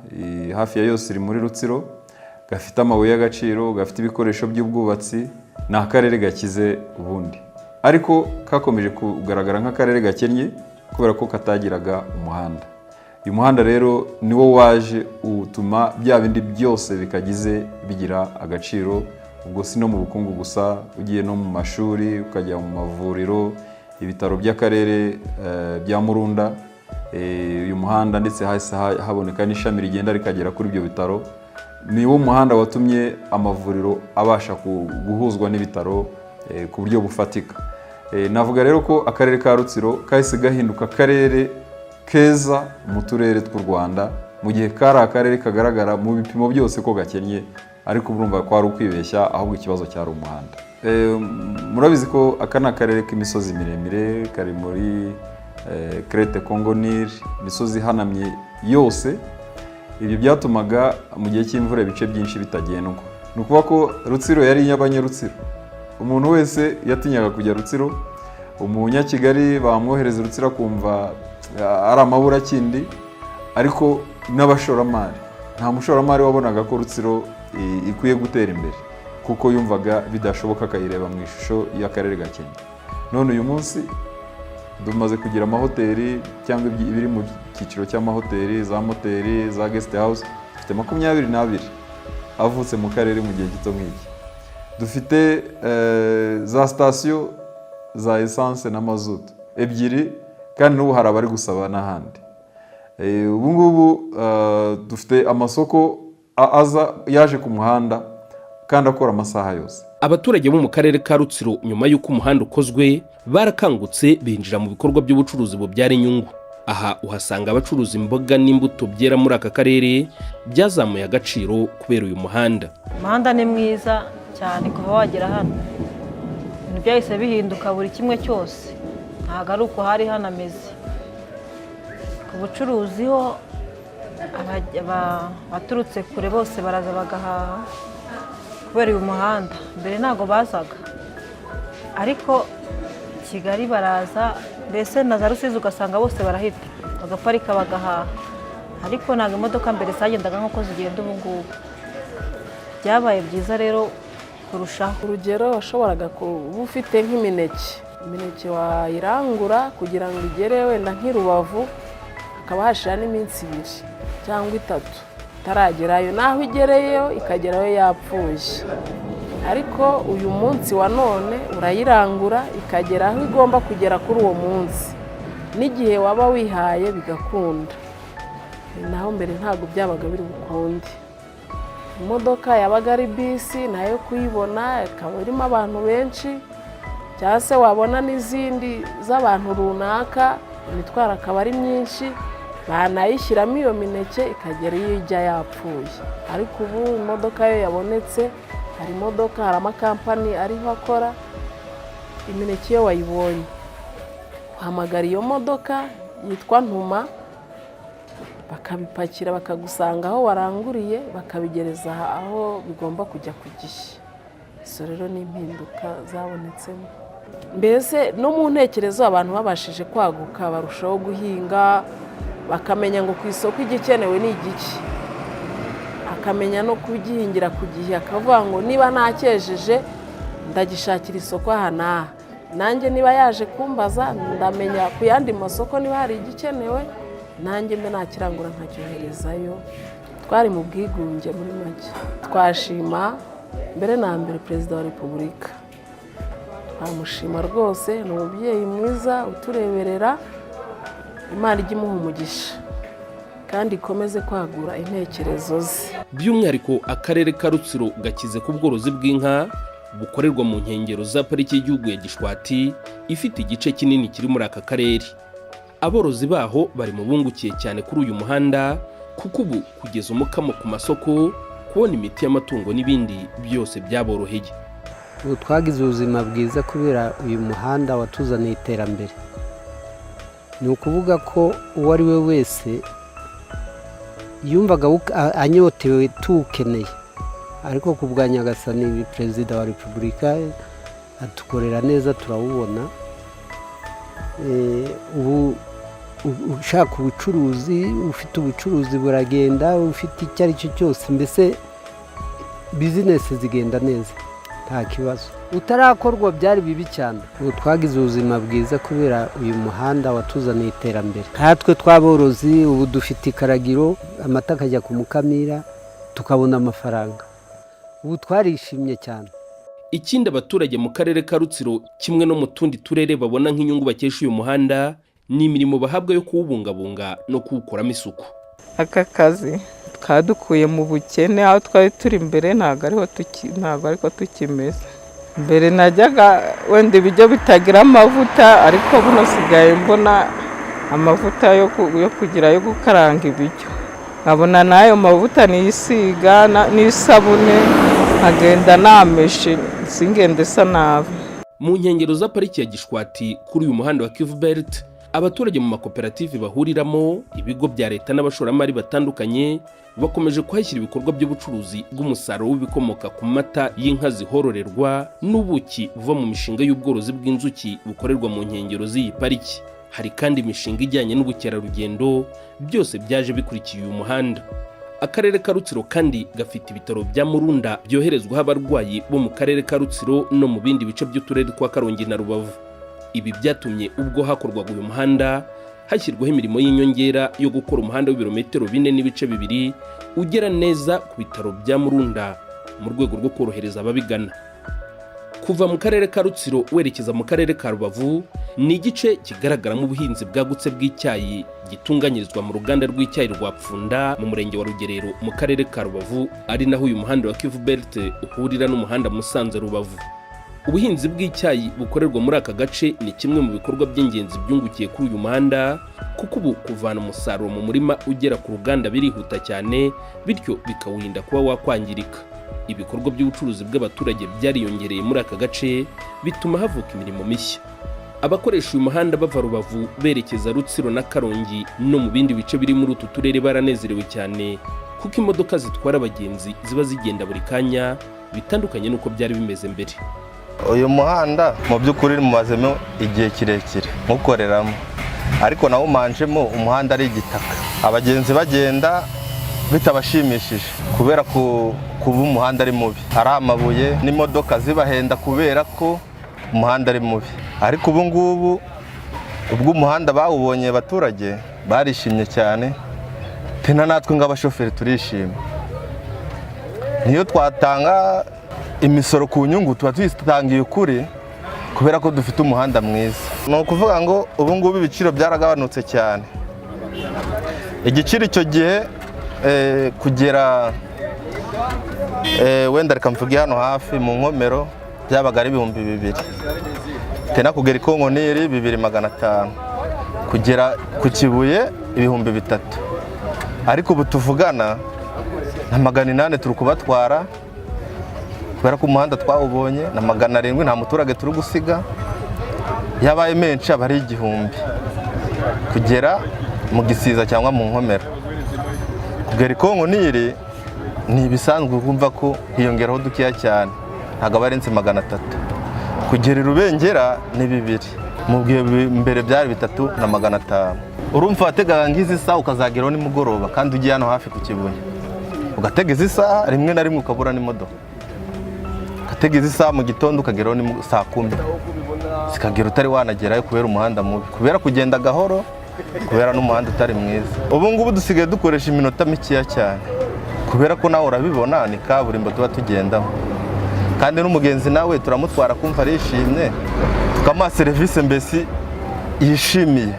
N: hafi ya yose iri muri Rutsiro, gafite amabuye y'agaciro, gafite ibikoresho by'ubwubatsi. Ni akarere gakize ubundi, ariko kakomeje kugaragara nk'akarere gakennye kubera ko katagiraga umuhanda. Uyu muhanda rero niwo waje utuma bya bindi byose bikagize bigira agaciro, ubwo si no mu bukungu gusa, ugiye no mu mashuri, ukajya mu mavuriro, ibitaro by'akarere bya Murunda, uyu muhanda ndetse hahise haboneka n'ishami rigenda rikagera kuri ibyo bitaro. Niwo muhanda watumye amavuriro abasha guhuzwa n'ibitaro ku buryo bufatika. Navuga rero ko akarere ka Rutsiro kahise gahinduka akarere keza mu turere tw'u Rwanda, mu gihe kari akarere kagaragara mu bipimo byose ko gakennye, ariko urumva ko ari ukwibeshya, ahubwo ikibazo cyari umuhanda. Murabizi ko aka ni akarere k'imisozi miremire, kari muri Crete Congo Nil, imisozi hanamye yose. Ibyo byatumaga mu gihe cy'imvura ibice byinshi bitagendwa. Ni ukuvuga ko Rutsiro yari y'Abanyarutsiro, umuntu wese yatinyaga kujya Rutsiro. Umunyakigali bamwohereza Rutsiro kumva ari amaburakindi, ariko n'abashoramari, nta mushoramari wabonaga ko Rutsiro ikwiye gutera imbere, kuko yumvaga bidashoboka akayireba mu ishusho y'akarere gakennye. None uyu munsi dumaze kugira amahoteli cyangwa ibiri mu cyiciro cy'amahoteli, za moteri, za guest house, dufite 22 avutse mu karere mu gihe gito nk'iki. Dufite za station za essence na mazutu 2, kandi n'ubu hari abari gusaba n'ahandi. Ubu ngubu dufite amasoko aza yaje ku muhanda kandi akora amasaha yose.
A: Abaturage bo mu karere ka Rutsiro nyuma y'uko umuhanda ukozwe barakangutse binjira mu bikorwa by'ubucuruzi bubyara inyungu. Aha uhasanga abacuruza imboga n'imbuto byera muri aka karere byazamuye agaciro kubera uyu muhanda.
O: Umuhanda ni mwiza cyane kuva wagera hano, ibintu byahise bihinduka buri kimwe cyose, ntabwo ari uko hari hanameze. Ku bucuruzi ho abaturutse kure bose baraza bagahaha kubera uyu muhanda. Mbere ntabwo bazaga, ariko Kigali baraza, mbese na za Rusizi ugasanga bose barahita bagaparika bagahaha. ariko ntabwo imodoka mbere zagendaga nk'uko zigenda ubu ngubu. Byabaye byiza rero kurushaho.
P: Urugero washoboraga kuba ufite nk'imineke, imineke wayirangura kugira ngo igere wenda nk'Irubavu hakaba hashira n'iminsi 2 cyangwa 3 itaragerayo, naho igereyo ikagerayo yapfuye. Ariko uyu munsi wa none urayirangura ikagera aho igomba kugera kuri uwo munsi, n'igihe waba wihaye bigakunda. Naho mbere ntabwo byabaga biri bukunde. Imodoka yabaga ari bisi, nayo kuyibona ikaba irimo abantu benshi, cyangwa se wabona n'izindi z'abantu runaka, imitwaro akaba ari myinshi, banayishyiramo iyo mineke ikagera iyo ijya yapfuye. Ariko ubu imodoka yo yabonetse, hari imodoka, hari amakampani ariho akora, imineke iyo wayibonye uhamagara iyo modoka yitwa Ntuma, bakabipakira bakagusanga aho waranguriye, bakabigereza aho bigomba kujya ku gihe. Izo rero ni impinduka zabonetsemo. Mbese no mu ntekerezo abantu babashije kwaguka, barushaho guhinga, bakamenya ngo ku isoko igikenewe ni igiki, akamenya no kugihingira ku gihe, akavuga ngo niba nakejeje ndagishakira isoko aha n'aha, nanjye niba yaje kumbaza ndamenya ku yandi masoko niba hari igikenewe, nanjye mbe nakirangura nkacyoherezayo. Twari mu bwigunge muri make. Twashima mbere na mbere Perezida wa Repubulika, twamushima rwose, ni umubyeyi mwiza utureberera. Imana ijye imuha umugisha kandi ikomeze kwagura intekerezo ze.
A: By'umwihariko akarere ka Rutsiro gakize ku bworozi bw'inka bukorerwa mu nkengero za pariki y'igihugu ya Gishwati, ifite igice kinini kiri muri aka karere. Aborozi baho bari mu bungukiye cyane kuri uyu muhanda, kuko ubu kugeza umukamo ku masoko, kubona imiti y'amatungo n'ibindi byose byaboroheye.
B: Ubu twagize ubuzima bwiza kubera uyu muhanda watuzaniye iterambere. Ni ukuvuga ko uwo ari we wese yumvaga anyotewe tuwukeneye, ariko ku bwa Nyagasani Perezida wa Repubulika atukorera neza, turawubona. Ubu ushaka ubucuruzi, ufite ubucuruzi buragenda, ufite icyo ari cyo cyose, mbese bizinesi zigenda neza nta kibazo. Utarakorwa byari bibi cyane. Ubu twagize ubuzima bwiza kubera uyu muhanda watuzaniye iterambere. Natwe twaborozi ubu dufite ikaragiro, amata akajya ku Mukamira, tukabona amafaranga. Ubu twarishimye cyane.
A: Ikindi abaturage mu karere ka Rutsiro kimwe no mu tundi turere babona nk'inyungu bakesha uyu muhanda, ni imirimo bahabwa yo kuwubungabunga no kuwukoramo isuku.
Q: Aka kazi twadukuye mu bukene, aho twari turi imbere ntabwo ariko tukimeze. Mbere najyaga wenda ibiryo bitagira amavuta, ariko buno sigaye mbona amavuta yo kugira yo gukaranga ibiryo. Nkabona n'ayo mavuta niyisiga n'isabune, nkagenda nameshe singende sa nabi.
A: Mu nkengero za pariki ya Gishwati kuri uyu muhanda wa Kivu Belt, abaturage mu makoperative bahuriramo, ibigo bya leta n'abashoramari batandukanye bakomeje kuhashyira ibikorwa by'ubucuruzi bw'umusaruro w'ibikomoka ku mata y'inka zihororerwa n'ubuki buva mu mishinga y'ubworozi bw'inzuki bukorerwa mu nkengero z'iyi pariki. Hari kandi imishinga ijyanye n'ubukerarugendo, byose byaje bikurikiye uyu muhanda. Akarere ka Rutsiro kandi gafite ibitaro bya Murunda byoherezwaho abarwayi bo mu karere ka Rutsiro no mu bindi bice by'uturere twa Karongi na Rubavu. Ibi byatumye ubwo hakorwaga uyu muhanda hashyirwaho imirimo y'inyongera yo gukora umuhanda w'ibirometero 4.2 ugera neza ku bitaro bya Murunda mu rwego rwo korohereza ababigana. Kuva mu karere ka Rutsiro werekeza mu karere ka Rubavu ni igice kigaragaramo ubuhinzi bwagutse bw'icyayi gitunganyirizwa mu ruganda rw'icyayi rwa Pfunda mu murenge wa Rugerero mu karere ka Rubavu, ari naho uyu muhanda wa Kivu Belt uhurira n'umuhanda Musanze Rubavu. Ubuhinzi bw'icyayi bukorerwa muri aka gace ni kimwe mu bikorwa by'ingenzi byungukiye kuri uyu muhanda, kuko ubu kuvana umusaruro mu murima ugera ku ruganda birihuta cyane, bityo bikawurinda kuba wakwangirika. Ibikorwa by'ubucuruzi bw'abaturage byariyongereye muri aka gace, bituma havuka imirimo mishya. Abakoresha uyu muhanda bava Rubavu berekeza Rutsiro na Karongi no mu bindi bice biri muri utu turere baranezerewe cyane, kuko imodoka zitwara abagenzi ziba zigenda buri kanya, bitandukanye n'uko byari bimeze mbere.
R: Uyu muhanda mu by'ukuri mumazemo igihe kirekire mukoreramo, ariko nawo manjemo umuhanda ari igitaka, abagenzi bagenda bitabashimishije kubera kuba umuhanda ari mubi, ari amabuye n'imodoka zibahenda kubera ko umuhanda ari mubi. Ariko ubu ngubu ubwo umuhanda bawubonye abaturage barishimye cyane, tena natwe nk'abashoferi turishima. Niyo twatanga imisoro ku nyungu tuba twitangiye ukuri kubera ko dufite umuhanda mwiza. Ni ukuvuga ngo ubu ngubu ibiciro byaragabanutse cyane. Igiciro icyo gihe kugera wenda reka mvuge hano hafi mu Nkomero byabaga ari 2,000, tena kugera Ikongoniri 2,500, kugera ku Kibuye 3,000. Ariko ubu tuvugana na 800 turi kubatwara kubera ko umuhanda twawubonye, na 700 nta muturage turi gusiga, yabaye menshi aba ari 1,000 kugera mu Gisiza cyangwa mu Nkomero. Kugera Ikongoniri ni ibisanzwe kumva ko hiyongeraho dukeya cyane, ntabwo barenze 300. Kugera Rubengera ni 2, mu gihe mbere byari 3 na 500. Urumva wategaga ngizi saha ukazageraho nimugoroba kandi ugiye hano hafi ku Kibuye, ugatega izi saha rimwe na rimwe ukabura n'imodoka, ugatega izi saha mu gitondo ukageraho ni saa 10, zikagera utari wanagerayo kubera umuhanda mubi, kubera kugenda gahoro, kubera n'umuhanda utari mwiza. Ubu ngubu dusigaye dukoresha iminota mikeya cyane kubera ko nawe urabibona ni kaburimbo tuba tugendaho, kandi n'umugenzi nawe turamutwara kumva arishimye, tukamuha serivisi mbese yishimiye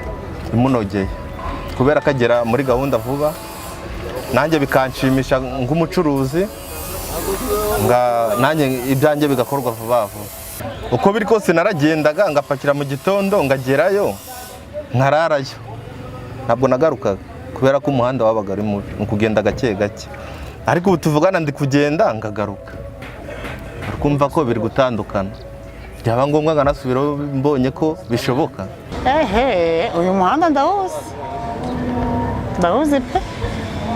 R: imunogeye kubera kagera muri gahunda vuba. Nanjye bikanshimisha nk'umucuruzi, nanjye ibyanjye bigakorwa vuba vuba. Uko biri kose naragendaga ngapakira mu gitondo ngagerayo nkararayo, ntabwo nagarukaga kubera ko umuhanda wabaga ari mubi, nkugenda gake gake. Ariko ubu tuvugana ndi kugenda ngagaruka, kumva ko biri gutandukana, byaba ngombwa nganasubiraho mbonye ko bishoboka.
D: Uyu muhanda ndawuzi pe,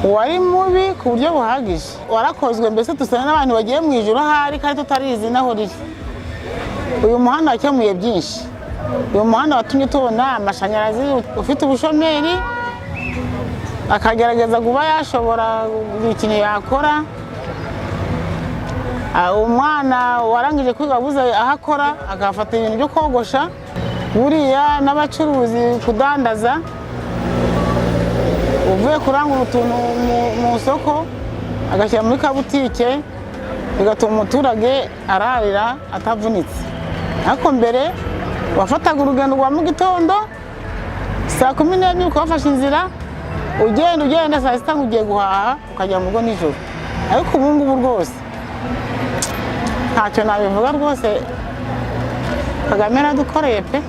D: wari mubi ku buryo buhagije, warakozwe mbese dusana n'abantu bagiye mu ijoro ahari kandi tutarizi naho riri. Uyu muhanda wakemuye byinshi, uyu muhanda watumye tubona amashanyarazi, ufite ubushomeri akagerageza kuba yashobora ikintu yakora, umwana warangije kwiga abuze aho akora agafata ibintu byo kogosha, buriya n'abacuruzi kudandaza, uvuye kurangura utuntu mu isoko agashyira muri kabutike, bigatuma umuturage ararira atavunitse. Ariko mbere wafataga urugendo rwa mu gitondo saa 10 ukafashe inzira ugenda saa 6 ugiye guhaha ukajya mu rugo nijoro. Ariko ubu ngubu rwose ntacyo nabivuga rwose, Kagame aradukoreye pe,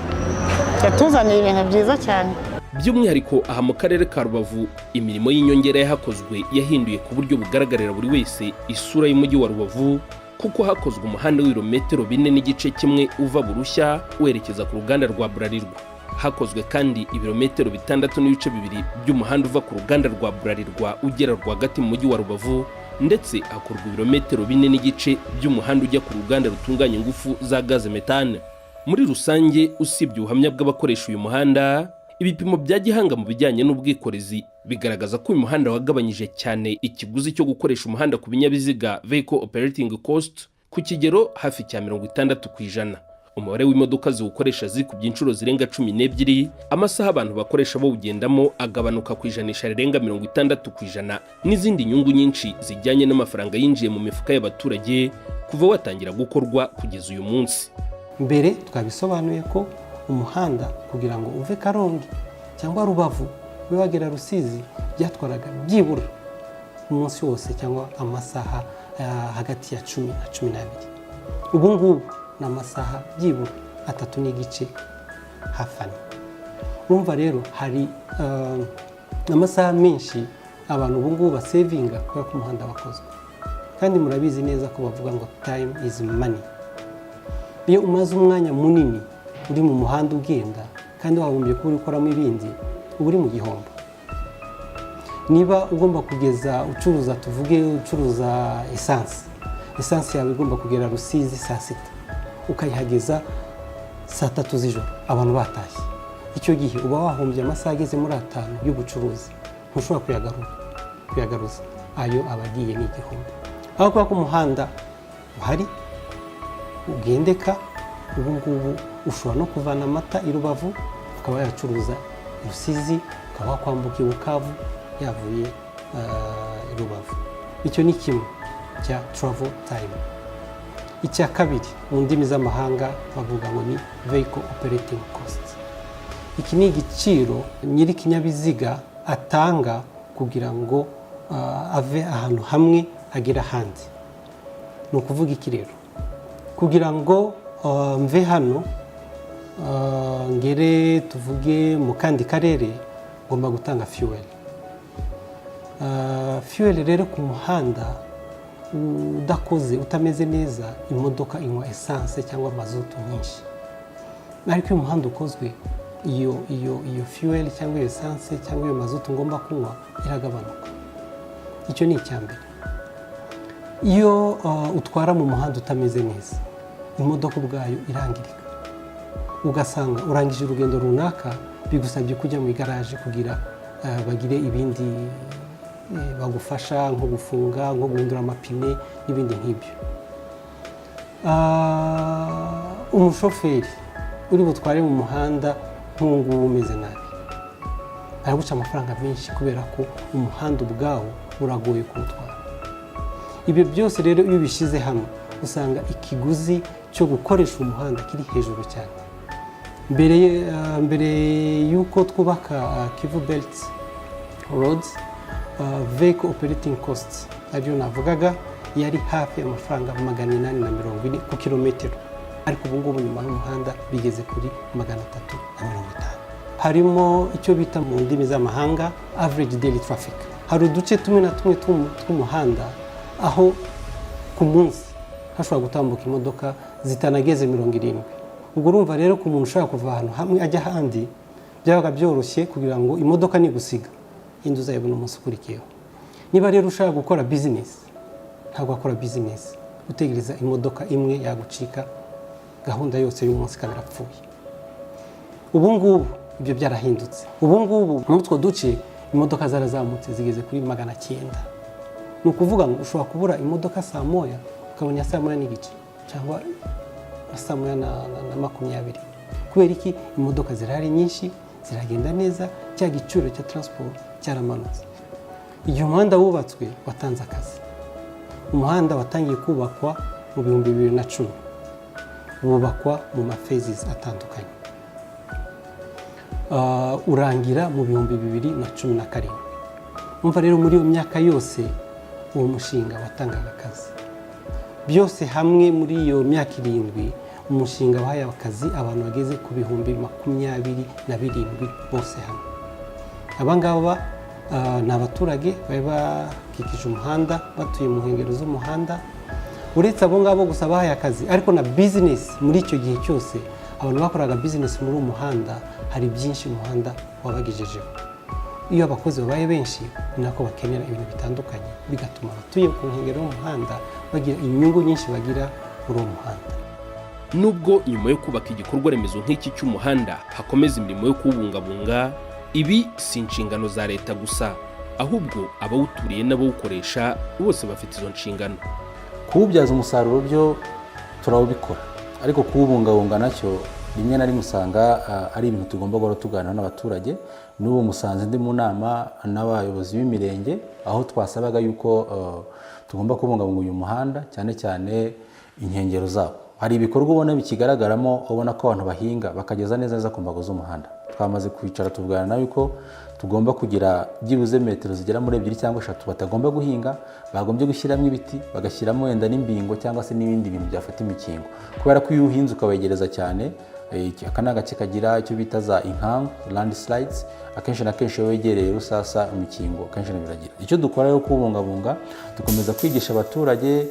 D: yatuzaniye ibintu byiza cyane.
A: By'umwihariko aha mu karere ka Rubavu imirimo y'inyongera yahakozwe yahinduye ku buryo bugaragarira buri wese isura y'umujyi wa Rubavu, kuko hakozwe umuhanda w'ibirometero 4.1 uva Burushya werekeza ku ruganda rwa Bralirwa. Hakozwe kandi ibirometero 6.2 by'umuhanda uva ku ruganda rwa Bralirwa ugera rwagati mu mujyi wa Rubavu, ndetse hakorwa ibirometero 4.5 by'umuhanda ujya ku ruganda rutunganya ingufu za gaze metane. Muri rusange usibye ubuhamya bw'abakoresha uyu muhanda, ibipimo bya gihanga mu bijyanye n'ubwikorezi bigaragaza ko uyu muhanda wagabanyije cyane ikiguzi cyo gukoresha umuhanda ku binyabiziga vehicle operating cost ku kigero hafi cya 60%. Umubare w'imodoka ziwukoresha zikubye inshuro zirenga 12, amasaha abantu bakoresha bawugendamo agabanuka ku ijanisha rirenga 60%, n'izindi nyungu nyinshi zijyanye n'amafaranga yinjiye mu mifuka y'abaturage kuva watangira gukorwa kugeza uyu munsi.
B: Mbere twabisobanuye ko umuhanda kugira ngo uve Karongi cyangwa Rubavu wagera Rusizi byatwaraga byibura umunsi wose cyangwa amasaha hagati ya 10 na 12. Ubu ngubu ni amasaha byibura 3.5 hafana. Urumva rero hari amasaha menshi abantu ubu ngubu basevinga kubera ko umuhanda wakozwe, kandi murabizi neza ko bavuga ngo time is money. Iyo umaze umwanya munini uri mu muhanda ugenda kandi wabumbye ko ukoramo ibindi, uba uri mu gihombo. Niba ugomba kugeza ucuruza, tuvuge ucuruza esansi yawe igomba kugera Rusizi saa 6, ukayihageza saa 3 z'ijoro abantu batashye, icyo gihe uba wahombye amasaha ageze muri 5 y'ubucuruzi, ntushobora kuyagaruza, ayo aba agiye n'igihombo. Aho kuba ko umuhanda uhari ugendeka, ubu ngubu ushobora no kuvana amata i Rubavu ukaba yacuruza i Rusizi, ukaba wakwambuka i Bukavu yavuye i Rubavu. Icyo ni kimwe cya travel time. Icya kabiri mu ndimi z'amahanga bavuga ngo ni vehicle operating costs. Iki ni igiciro nyiri ikinyabiziga atanga kugira ngo ave ahantu hamwe agera ahandi. Ni ukuvuga iki rero? Kugira ngo mve hano ngere tuvuge mu kandi karere, ngomba gutanga fuel. Fuel rero ku muhanda udakoze, utameze neza, imodoka inywa essence cyangwa mazutu nyinshi. Ariko iyo umuhanda ukozwe, iyo fuel cyangwa iyo essence cyangwa iyo mazutu ngomba kunywa iragabanuka. Icyo ni icyambere. Iyo utwara mu muhanda utameze neza, imodoka ubwayo irangirika, ugasanga urangije urugendo runaka, bigusabye kujya mu igaraje kugira bagire ibindi bagufasha, nko gufunga, nko guhindura amapine n'ibindi nk'ibyo. Umushoferi uri butware mu muhanda nk'ubu umeze nabi, ari guca amafaranga menshi kubera ko umuhanda ubwawo uragoye kuwutwara. Ibyo byose rero iyo ubishyize hamwe, usanga ikiguzi cyo gukoresha umuhanda kiri hejuru cyane. Mbere y'uko twubaka Kivu Belt Roads, vehicle operating costs ariyo navugaga yari hafi y'amafaranga 840 ku kilometero, ariko ubu ngubu nyuma y'umuhanda bigeze kuri 350. Harimo icyo bita mu ndimi z'amahanga average daily traffic. Hari uduce tumwe na tumwe tw'umuhanda aho ku munsi hashobora gutambuka imodoka zitanageze 70. Ubwo urumva rero ko umuntu ushaka kuva ahantu hamwe ajya ahandi byabaga byoroshye kugira ngo imodoka nigusiga indi uzayibona umunsi ukurikiyeho. Niba rero ushaka gukora business, ntabwo akora business utegereza imodoka imwe yagucika, gahunda yose y'umunsi kabira apfuye. Ubu ngubu ibyo byarahindutse. Ubu ngubu muri utwo duce imodoka zarazamutse zigeze kuri 900. Ni ukuvuga ngo ushobora kubura imodoka saa moya ukabona saa moya n'igice cyangwa saa moya na 20. Kubera iki? Imodoka zirahari nyinshi, ziragenda neza, cya giciro cya transport cyaramanutse. Igihe umuhanda wubatswe watanze akazi. Umuhanda watangiye kubakwa mu 2010, wubakwa mu maphases atandukanye. Urangira mu 2017. Umva rero muri iyo myaka yose uwo mushinga watangaga akazi. Byose hamwe muri iyo myaka 7 umushinga wahaye akazi abantu bageze ku 27,000 bose hamwe. Abangaba ni abaturage bari bakikije umuhanda, batuye mu nkengero z'umuhanda. Uretse abo ngabo gusa bahaye akazi, ariko na business muri icyo gihe cyose abantu bakoraga business muri uwo muhanda, hari byinshi umuhanda wabagejejeho. Iyo abakozi babaye benshi, ni nako bakenera ibintu bitandukanye, bigatuma abatuye ku nkengero y'umuhanda bagira inyungu nyinshi bagira muri uwo muhanda.
A: Nubwo nyuma yo kubaka igikorwa remezo nk'iki cy'umuhanda hakomeza imirimo yo kuwubungabunga, ibi si inshingano za leta gusa, ahubwo abawuturiye n'abawukoresha bose bafite izo nshingano.
C: Kuwubyaza umusaruro byo turawubikora, ariko kuwubungabunga nacyo rimwe na rimwe usanga ari ibintu tugomba guhora tuganira n'abaturage. N'ubu musanze ndi mu nama n'abayobozi b'imirenge, aho twasabaga yuko tugomba kubungabunga uyu muhanda, cyane cyane inkengero zawo. Hari ibikorwa ubona bikigaragaramo, ubona ko abantu bahinga bakageza neza ku mbago z'umuhanda. Twamaze kwicara tuvugana nawe ko tugomba kugira byibuze metero zigera muri 2 cyangwa 3 batagomba guhinga, bagombye gushyiramo ibiti, bagashyiramo wenda n'imbingo cyangwa se n'ibindi bintu byafata imikingo. Kubera ko iyo uhinze ukawegereza cyane, aka ni agace kagira icyo bita za inkangu, landslides, akenshi na kenshi iyo wegereye rusasa imikingo akenshi biragira. Icyo dukora rero kubungabunga, dukomeza kwigisha abaturage,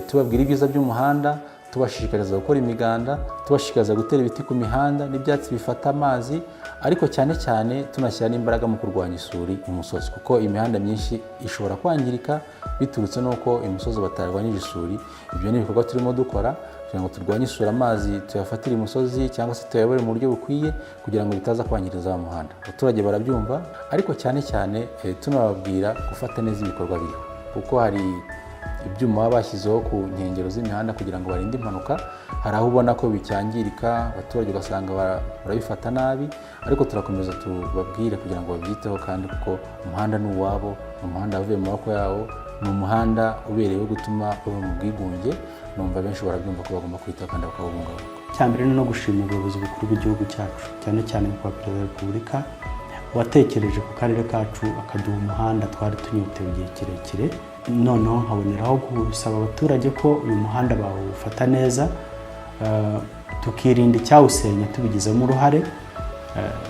C: tubabwira ibyiza by'umuhanda, tubashishikariza gukora imiganda, tubashishikariza gutera ibiti ku mihanda n'ibyatsi bifata amazi, ariko cyane cyane tunashyira n'imbaraga mu kurwanya isuri imusozi, kuko imihanda myinshi ishobora kwangirika biturutse n'uko imusozi batarwanyije isuri. Ibyo ni ibikorwa turimo dukora, kugira ngo turwanye isura amazi tuyafatire imusozi cyangwa se tuyayobore mu buryo bukwiye kugira ngo bitaza kwangiriza wa muhanda. Abaturage barabyumva, ariko cyane cyane tunababwira gufata neza ibikorwa biriho, kuko hari ibyuma baba bashyizeho ku nkengero z'imihanda kugira ngo barinde impanuka. Hari aho ubona ko bicyangirika, abaturage ugasanga barabifata nabi, ariko turakomeza tubabwire kugira ngo babyiteho, kandi kuko umuhanda ni uwabo, umuhanda wavuye mu maboko yawo, ni umuhanda ubereyeho gutuma baba mu bwigunge. Numva benshi barabyumva ko bagomba kwitaho kandi bakawubungabunga.
M: Cyambere no gushimira ubuyobozi bukuru bw'igihugu cyacu, cyane cyane kwa Perezida wa Repubulika watekereje ku karere kacu akaduha umuhanda twari tunyotewe igihe kirekire. Noneho nkaboneraho gusaba abaturage ko uyu muhanda bawufata neza, tukirinda icyawusenya tubigizemo uruhare.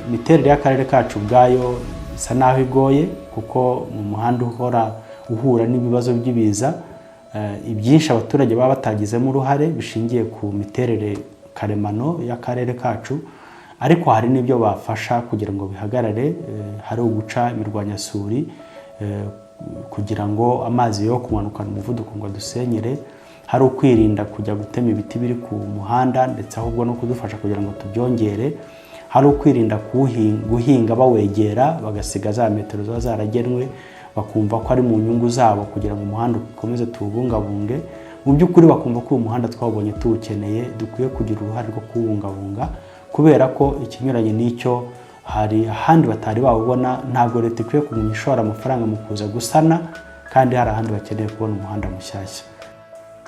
M: Imiterere y'akarere kacu ubwayo isa naho igoye, kuko mu muhanda uhura n'ibibazo by'ibiza, ibyinshi abaturage baba batagizemo uruhare bishingiye ku miterere karemano y'akarere kacu, ariko hari n'ibyo bafasha kugira ngo bihagarare. Hari uguca imirwanyasuri kugira ngo amazi yo kumanukana umuvuduko ngo adusenyere, hari ukwirinda kujya gutema ibiti biri ku muhanda ndetse ahubwo no kudufasha kugira ngo tubyongere, hari ukwirinda guhinga bawegera bagasiga za metero ziba zaragenwe, bakumva ko ari mu nyungu zabo kugira ngo umuhanda ukomeze tuwubungabunge. Mu by'ukuri bakumva ko uyu muhanda twabonye tuwukeneye, dukwiye kugira uruhare rwo kuwubungabunga, kubera ko ikinyuranye n'icyo hari ahandi batari bawubona. Ntabwo leta ikwiye kumenya ishora amafaranga mu kuza gusana kandi hari ahandi bakeneye kubona umuhanda mushyashya.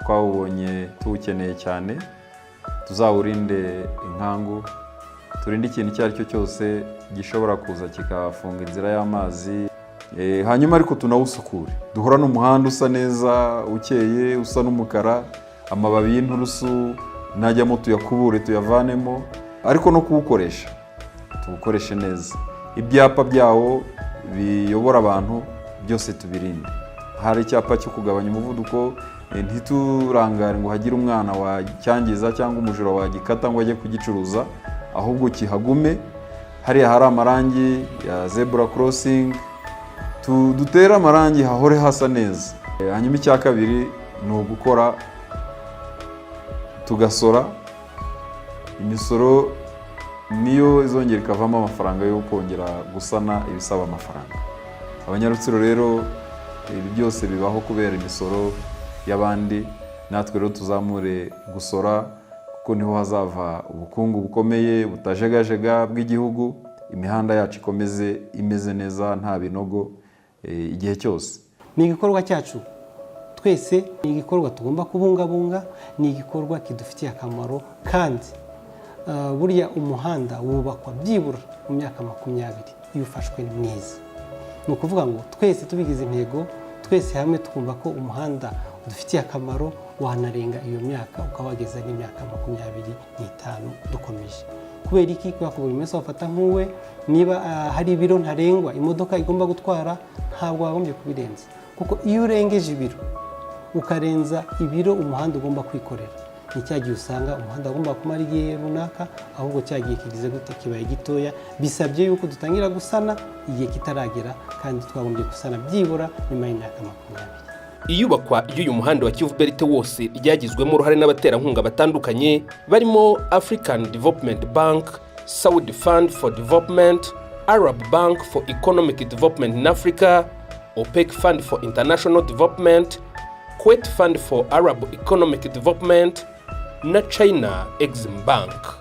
N: Twawubonye tuwukeneye cyane, tuzawurinde inkangu, turinde ikintu icyo ari cyo cyose gishobora kuza kikafunga inzira y'amazi. Hanyuma ariko tunawusukure, duhora n'umuhanda usa neza, ukeye, usa n'umukara, amababi y'inturusu najyamo tuyakubure tuyavanemo, ariko no kuwukoresha tuwukoreshe neza. Ibyapa byawo biyobora abantu byose tubirinde. Hari icyapa cyo kugabanya umuvuduko, ntiturangare ngo hagire umwana wacyangiza cyangwa umujura wagikata ngo ajye kugicuruza, ahubwo kihagume. Hariya hari amarangi ya zebra crossing, dutere amarangi hahore hasa neza. Hanyuma icya kabiri ni ugukora tugasora. Imisoro niyo izongera ikavamo amafaranga yo kongera gusana ibisaba amafaranga. Abanyarutsiro rero ibi byose bibaho kubera imisoro y'abandi, natwe rero tuzamure gusora, kuko niho hazava ubukungu bukomeye butajegajega bw'igihugu. Imihanda yacu ikomeze imeze neza nta binogo igihe cyose.
B: Ni igikorwa cyacu twese, ni igikorwa tugomba kubungabunga, ni igikorwa kidufitiye akamaro, kandi burya umuhanda wubakwa byibura mu myaka 20 iyo ufashwe neza. Ni ukuvuga ngo twese tubigize intego, twese hamwe tukumva ko umuhanda udufitiye akamaro, wanarenga iyo myaka ukawageza n'imyaka 25 dukomeje. Kubera iki? Kubera ko buri wese wafata nk'uwe, niba hari ibiro ntarengwa imodoka igomba gutwara, ntabwo wagombye kubirenza, kuko iyo urengeje ibiro ukarenza ibiro umuhanda ugomba kwikorera, ni cya gihe usanga umuhanda agomba kumara igihe runaka, ahubwo cya gihe kigize gute kibaye gitoya. Bisabye yuko dutangira gusana igihe kitaragera, kandi twagombye gusana byibura nyuma y'imyaka 20.
A: Iyubakwa y'uyu muhanda wa Kivu Belt wose ryagizwemo uruhare n'abaterankunga batandukanye barimo African Development Bank, Saudi Fund for Development, Arab Bank for Economic Development in Africa, OPEC Fund for International Development, Kuwait Fund for Arab Economic Development na China Exim Bank.